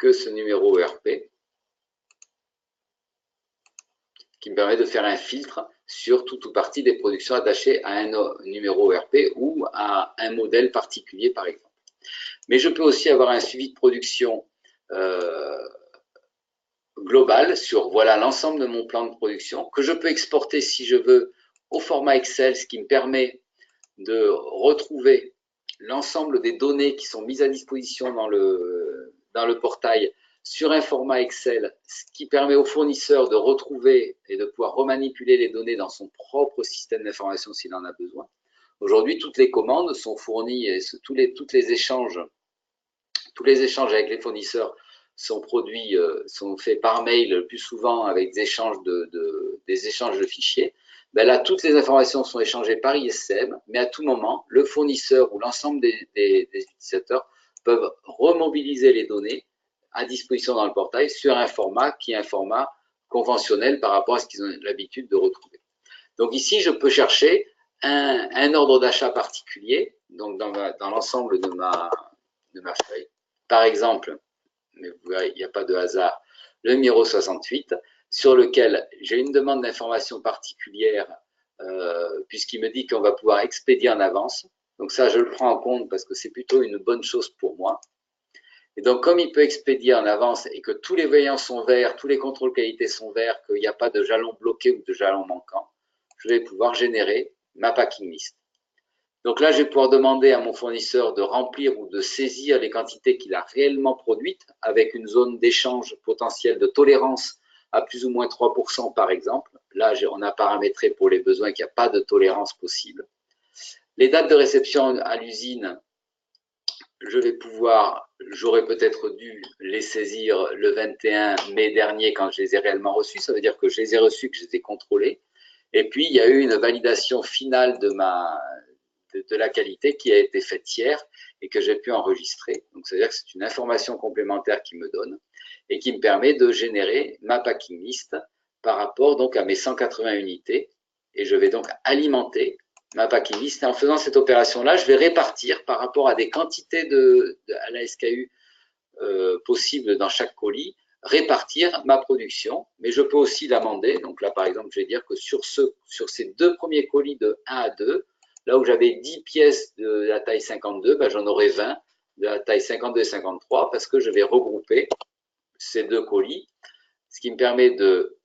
ce numéro ERP qui me permet de faire un filtre sur tout ou partie des productions attachées à un numéro ERP ou à un modèle particulier, par exemple. Mais je peux aussi avoir un suivi de production global sur l'ensemble de mon plan de production que je peux exporter si je veux au format Excel, ce qui me permet de retrouver l'ensemble des données qui sont mises à disposition dans le portail sur un format Excel, ce qui permet au fournisseur de retrouver et de pouvoir remanipuler les données dans son propre système d'information s'il en a besoin. Aujourd'hui, toutes les commandes sont fournies et tous les échanges avec les fournisseurs sont faits par mail le plus souvent avec des échanges de fichiers. Là, toutes les informations sont échangées par ISCM, mais à tout moment, le fournisseur ou l'ensemble des utilisateurs peuvent remobiliser les données à disposition dans le portail sur un format qui est un format conventionnel par rapport à ce qu'ils ont l'habitude de retrouver. Donc ici, je peux chercher un ordre d'achat particulier, donc dans l'ensemble de ma feuille. Par exemple, mais vous verrez, il n'y a pas de hasard, le numéro 68, sur lequel j'ai une demande d'information particulière puisqu'il me dit qu'on va pouvoir expédier en avance. Donc ça, je le prends en compte parce que c'est plutôt une bonne chose pour moi. Et donc, comme il peut expédier en avance et que tous les voyants sont verts, tous les contrôles qualité sont verts, qu'il n'y a pas de jalon bloqué ou de jalon manquant, je vais pouvoir générer ma packing list. Donc là, je vais pouvoir demander à mon fournisseur de remplir ou de saisir les quantités qu'il a réellement produites avec une zone d'échange potentielle de tolérance à plus ou moins 3% par exemple. Là, on a paramétré pour les besoins qu'il n'y a pas de tolérance possible. Les dates de réception à l'usine, j'aurais peut-être dû les saisir le 21 mai dernier quand je les ai réellement reçus. Ça veut dire que je les ai reçus, que je les ai contrôlés. Et puis, il y a eu une validation finale de de la qualité qui a été faite hier et que j'ai pu enregistrer. Donc, c'est-à-dire que c'est une information complémentaire qui me donne et qui me permet de générer ma packing list par rapport donc à mes 180 unités. Et je vais donc alimenter ma packing list. Et en faisant cette opération-là, je vais répartir par rapport à des quantités à la SKU possibles dans chaque colis, répartir ma production, mais je peux aussi l'amender. Donc là, par exemple, je vais dire que sur ces deux premiers colis de 1 à 2, là où j'avais 10 pièces de la taille 52, ben, j'en aurai 20 de la taille 52 et 53 parce que je vais regrouper ces deux colis, ce qui me permet de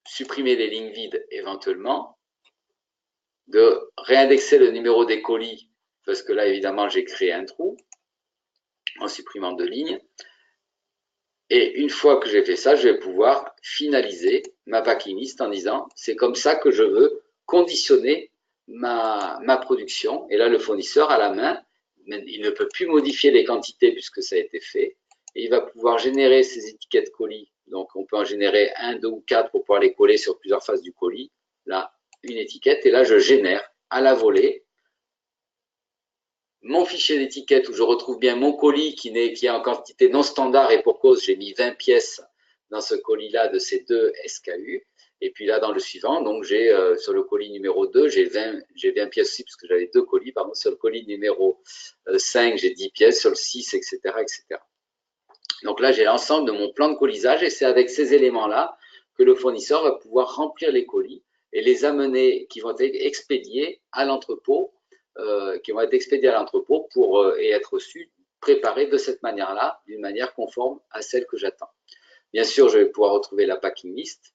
supprimer les lignes vides éventuellement, de réindexer le numéro des colis, parce que là, évidemment, j'ai créé un trou en supprimant 2 lignes. Et une fois que j'ai fait ça, je vais pouvoir finaliser ma packing list en disant c'est comme ça que je veux conditionner ma production. Et là, le fournisseur à la main, il ne peut plus modifier les quantités puisque ça a été fait. Et il va pouvoir générer ces étiquettes colis. Donc, on peut en générer 1, 2 ou 4 pour pouvoir les coller sur plusieurs faces du colis. Là, une étiquette. Et là, je génère à la volée mon fichier d'étiquette où je retrouve bien mon colis qui est en quantité non standard et pour cause, j'ai mis 20 pièces dans ce colis-là de ces 2 SKU. Et puis là, dans le suivant, donc j'ai sur le colis numéro 2, j'ai 20 pièces aussi parce que j'avais 2 colis. Pardon. Sur le colis numéro 5, j'ai 10 pièces, sur le 6, etc. etc. Donc là, j'ai l'ensemble de mon plan de colisage et c'est avec ces éléments-là que le fournisseur va pouvoir remplir les colis et les amener, qui vont être expédiés à l'entrepôt, et être reçus, préparés de cette manière-là, d'une manière conforme à celle que j'attends. Bien sûr, je vais pouvoir retrouver la packing list,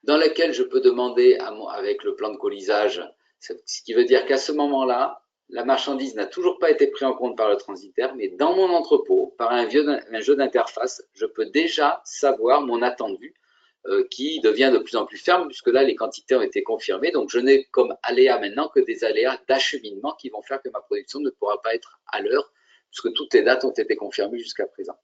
dans laquelle je peux demander, avec le plan de colisage, ce qui veut dire qu'à ce moment-là, la marchandise n'a toujours pas été prise en compte par le transitaire, mais dans mon entrepôt, par un jeu d'interface, je peux déjà savoir mon attendu, qui devient de plus en plus ferme, puisque là, les quantités ont été confirmées. Donc, je n'ai comme aléa maintenant que des aléas d'acheminement qui vont faire que ma production ne pourra pas être à l'heure, puisque toutes les dates ont été confirmées jusqu'à présent.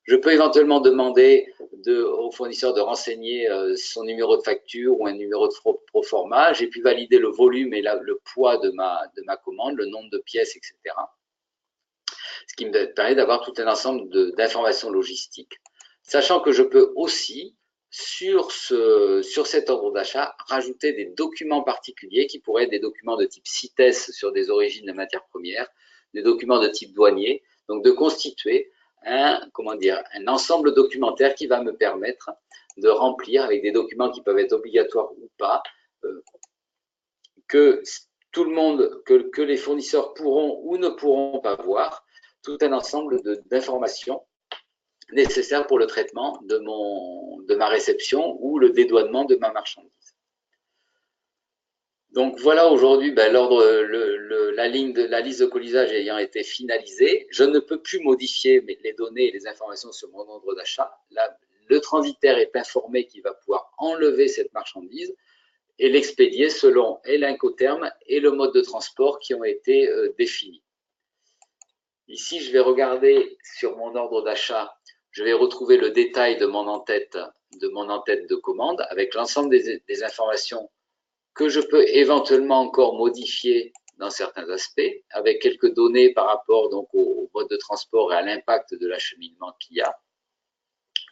Je peux éventuellement demander au fournisseur de renseigner son numéro de facture ou un numéro de proforma. J'ai pu valider le volume et le poids de ma commande, le nombre de pièces, etc. Ce qui me permet d'avoir tout un ensemble d'informations logistiques, sachant que je peux aussi, sur cet ordre d'achat, rajouter des documents particuliers qui pourraient être des documents de type CITES sur des origines de matières premières, des documents de type douanier, donc de constituer un ensemble documentaire qui va me permettre de remplir avec des documents qui peuvent être obligatoires ou pas, que tout le monde, que les fournisseurs pourront ou ne pourront pas voir, tout un ensemble d'informations nécessaires pour le traitement de ma réception ou le dédouanement de ma marchandise. Donc voilà, aujourd'hui, la liste de colisage ayant été finalisée, je ne peux plus modifier les données et les informations sur mon ordre d'achat. Le transitaire est informé qu'il va pouvoir enlever cette marchandise et l'expédier selon l'Incoterm et le mode de transport qui ont été définis. Ici, je vais regarder sur mon ordre d'achat, je vais retrouver le détail de mon en-tête de commande avec l'ensemble des informations que je peux éventuellement encore modifier dans certains aspects, avec quelques données par rapport donc au mode de transport et à l'impact de l'acheminement qu'il y a.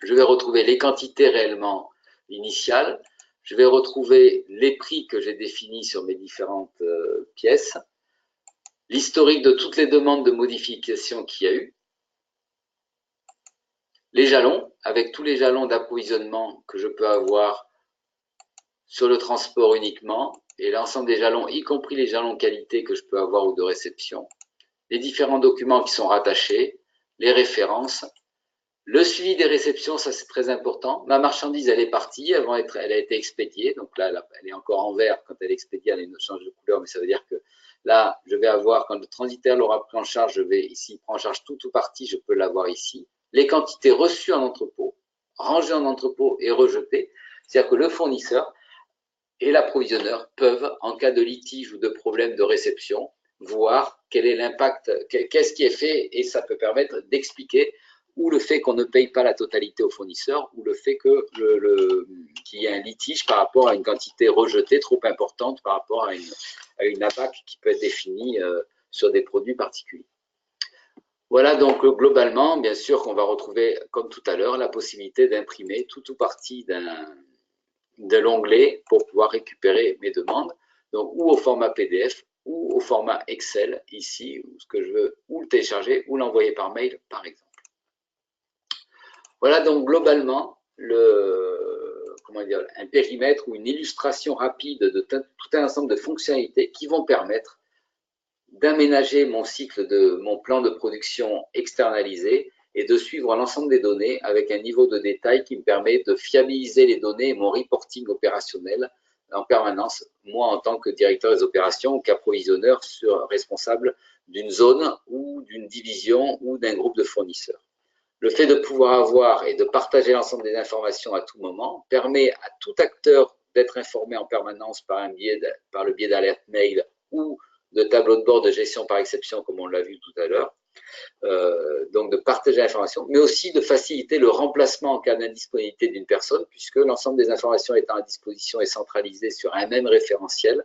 Je vais retrouver les quantités réellement initiales. Je vais retrouver les prix que j'ai définis sur mes différentes pièces, l'historique de toutes les demandes de modification qu'il y a eu, les jalons, avec tous les jalons d'approvisionnement que je peux avoir sur le transport uniquement, et l'ensemble des jalons, y compris les jalons qualité que je peux avoir ou de réception, les différents documents qui sont rattachés, les références, le suivi des réceptions, ça c'est très important. Ma marchandise, elle est partie, elle a été expédiée, donc là, elle est encore en vert. Quand elle est expédiée, elle change de couleur, mais ça veut dire que là, je vais avoir, quand le transitaire l'aura pris en charge, je vais ici prendre en charge tout ou partie, je peux l'avoir ici. Les quantités reçues en entrepôt, rangées en entrepôt et rejetées, c'est-à-dire que le fournisseur et l'approvisionneur peuvent, en cas de litige ou de problème de réception, voir quel est l'impact, qu'est-ce qui est fait, et ça peut permettre d'expliquer ou le fait qu'on ne paye pas la totalité au fournisseur, ou le fait que qu'il y ait un litige par rapport à une quantité rejetée trop importante par rapport à une APAC qui peut être définie sur des produits particuliers. Voilà donc globalement, bien sûr qu'on va retrouver, comme tout à l'heure, la possibilité d'imprimer tout ou partie de l'onglet pour pouvoir récupérer mes demandes, donc ou au format PDF ou au format Excel, ici, ce que je veux, ou le télécharger ou l'envoyer par mail, par exemple. Voilà donc globalement un périmètre ou une illustration rapide de tout un ensemble de fonctionnalités qui vont permettre d'aménager mon cycle mon plan de production externalisé et de suivre l'ensemble des données avec un niveau de détail qui me permet de fiabiliser les données et mon reporting opérationnel en permanence, moi en tant que directeur des opérations ou qu'approvisionneur responsable d'une zone ou d'une division ou d'un groupe de fournisseurs. Le fait de pouvoir avoir et de partager l'ensemble des informations à tout moment permet à tout acteur d'être informé en permanence par le biais d'alerte mail ou de tableau de bord de gestion par exception, comme on l'a vu tout à l'heure. Donc de partager l'information, mais aussi de faciliter le remplacement en cas d'indisponibilité d'une personne, puisque l'ensemble des informations étant à disposition et centralisées sur un même référentiel,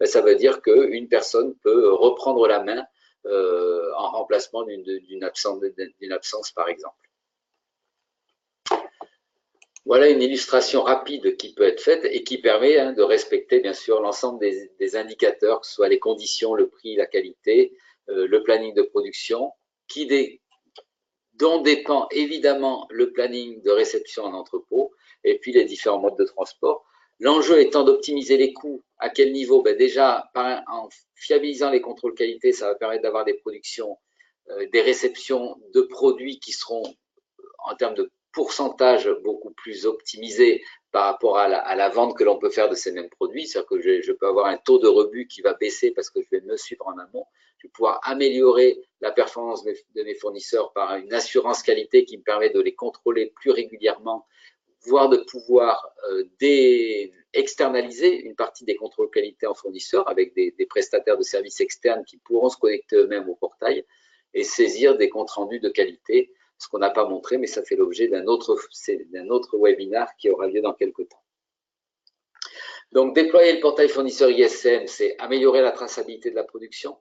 ça veut dire qu'une personne peut reprendre la main en remplacement d'une absence, par exemple. Voilà une illustration rapide qui peut être faite et qui permet de respecter bien sûr l'ensemble des indicateurs, que ce soit les conditions, le prix, la qualité, le planning de production, dont dépend évidemment le planning de réception en entrepôt et puis les différents modes de transport. L'enjeu étant d'optimiser les coûts. À quel niveau? Déjà, en fiabilisant les contrôles qualité, ça va permettre d'avoir des productions, des réceptions de produits qui seront, en termes de pourcentage, beaucoup plus optimisés par rapport à la vente que l'on peut faire de ces mêmes produits. C'est-à-dire que je peux avoir un taux de rebut qui va baisser parce que je vais me suivre en amont. Je vais pouvoir améliorer la performance de mes fournisseurs par une assurance qualité qui me permet de les contrôler plus régulièrement, voire de pouvoir externaliser une partie des contrôles qualité en fournisseurs avec des prestataires de services externes qui pourront se connecter eux-mêmes au portail et saisir des comptes rendus de qualité, ce qu'on n'a pas montré, mais ça fait l'objet d'un autre webinaire qui aura lieu dans quelques temps. Donc, déployer le portail fournisseur ISCM, c'est améliorer la traçabilité de la production,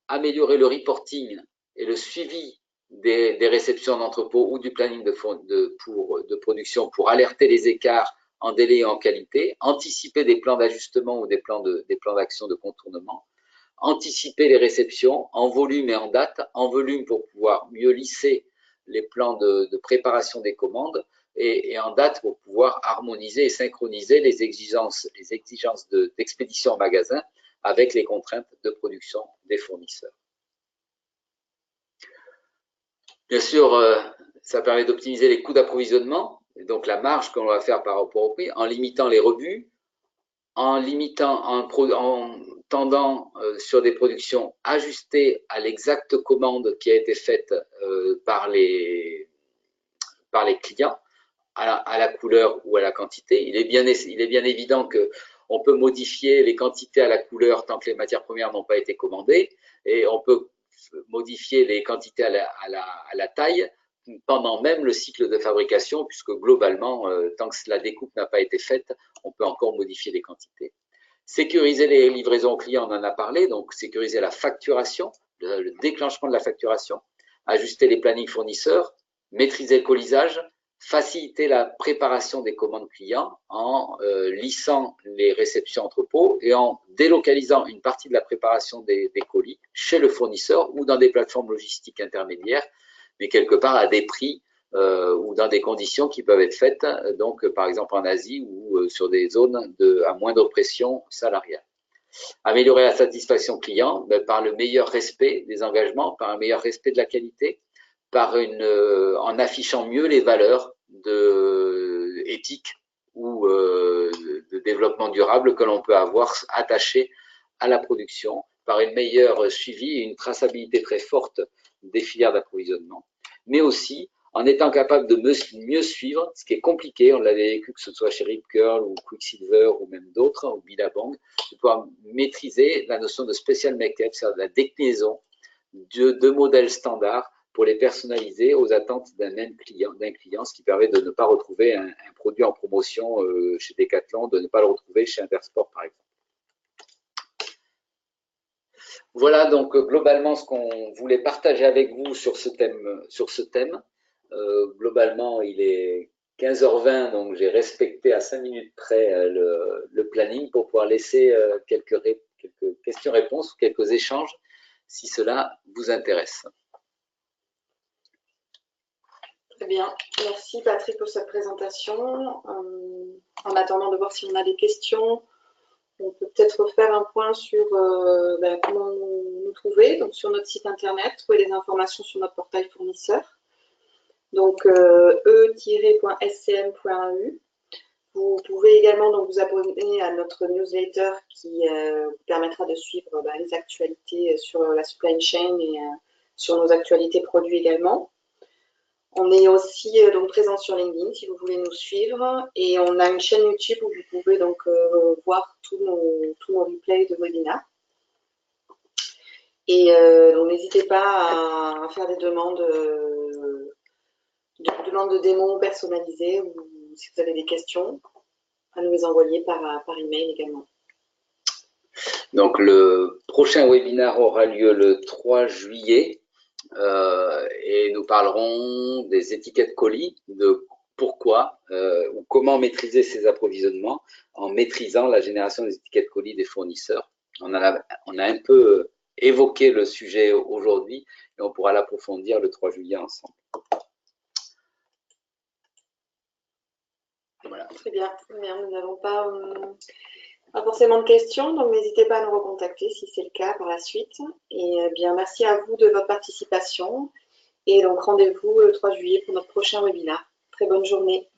améliorer le reporting et le suivi des réceptions d'entrepôt ou du planning de production pour alerter les écarts en délai et en qualité, anticiper des plans d'ajustement ou des plans d'action de contournement, anticiper les réceptions en volume et en date, en volume pour pouvoir mieux lisser les plans de préparation des commandes et en date pour pouvoir harmoniser et synchroniser les exigences d'expédition en magasin avec les contraintes de production des fournisseurs. Bien sûr, ça permet d'optimiser les coûts d'approvisionnement, donc la marge qu'on va faire par rapport au prix, en limitant les rebuts, en tendant sur des productions ajustées à l'exacte commande qui a été faite par les clients, à la couleur ou à la quantité. Il est bien évident qu'on peut modifier les quantités à la couleur tant que les matières premières n'ont pas été commandées, et on peut modifier les quantités à la taille pendant même le cycle de fabrication, puisque globalement, tant que la découpe n'a pas été faite, on peut encore modifier les quantités. Sécuriser les livraisons aux clients, on en a parlé, donc sécuriser la facturation, le déclenchement de la facturation, ajuster les plannings fournisseurs, maîtriser le colisage, faciliter la préparation des commandes clients en lissant les réceptions entrepôts et en délocalisant une partie de la préparation des colis chez le fournisseur ou dans des plateformes logistiques intermédiaires, mais quelque part à des prix ou dans des conditions qui peuvent être faites, donc par exemple en Asie ou sur des zones à moindre pression salariale. Améliorer la satisfaction client par le meilleur respect des engagements, par un meilleur respect de la qualité, en affichant mieux les valeurs éthiques ou de développement durable que l'on peut avoir attachées à la production, par une meilleure suivi et une traçabilité très forte des filières d'approvisionnement, mais aussi en étant capable de mieux suivre, ce qui est compliqué, on l'avait vécu que ce soit chez Rip Curl ou Quicksilver ou même d'autres, ou Billabong, de pouvoir maîtriser la notion de special make-up, c'est-à-dire la déclinaison de modèles standards pour les personnaliser aux attentes d'un client, ce qui permet de ne pas retrouver un produit en promotion chez Decathlon, de ne pas le retrouver chez Intersport, par exemple. Voilà donc globalement ce qu'on voulait partager avec vous sur ce thème. Globalement, il est 15h20, donc j'ai respecté à 5 minutes près le planning pour pouvoir laisser quelques questions-réponses ou quelques échanges si cela vous intéresse. Très bien, merci Patrick pour cette présentation. En attendant de voir si on a des questions, on peut peut-être faire un point sur comment nous trouver. Donc sur notre site internet, trouver des informations sur notre portail fournisseur. Donc e-scm.eu. Vous pouvez également donc, vous abonner à notre newsletter qui vous permettra de suivre les actualités sur la supply chain et sur nos actualités produits également. On est aussi donc présent sur LinkedIn si vous voulez nous suivre et on a une chaîne YouTube où vous pouvez donc voir tous nos replays de webinaires. Et donc n'hésitez pas à faire des demandes de démos personnalisées ou si vous avez des questions, à nous les envoyer par email également. Donc le prochain webinaire aura lieu le 3 juillet. Et nous parlerons des étiquettes colis, de pourquoi ou comment maîtriser ces approvisionnements en maîtrisant la génération des étiquettes colis des fournisseurs. On a un peu évoqué le sujet aujourd'hui et on pourra l'approfondir le 3 juillet ensemble. Voilà. Très bien, nous n'avons pas forcément de questions, donc n'hésitez pas à nous recontacter si c'est le cas par la suite. Et bien, merci à vous de votre participation. Et donc, rendez-vous le 3 juillet pour notre prochain webinaire. Très bonne journée.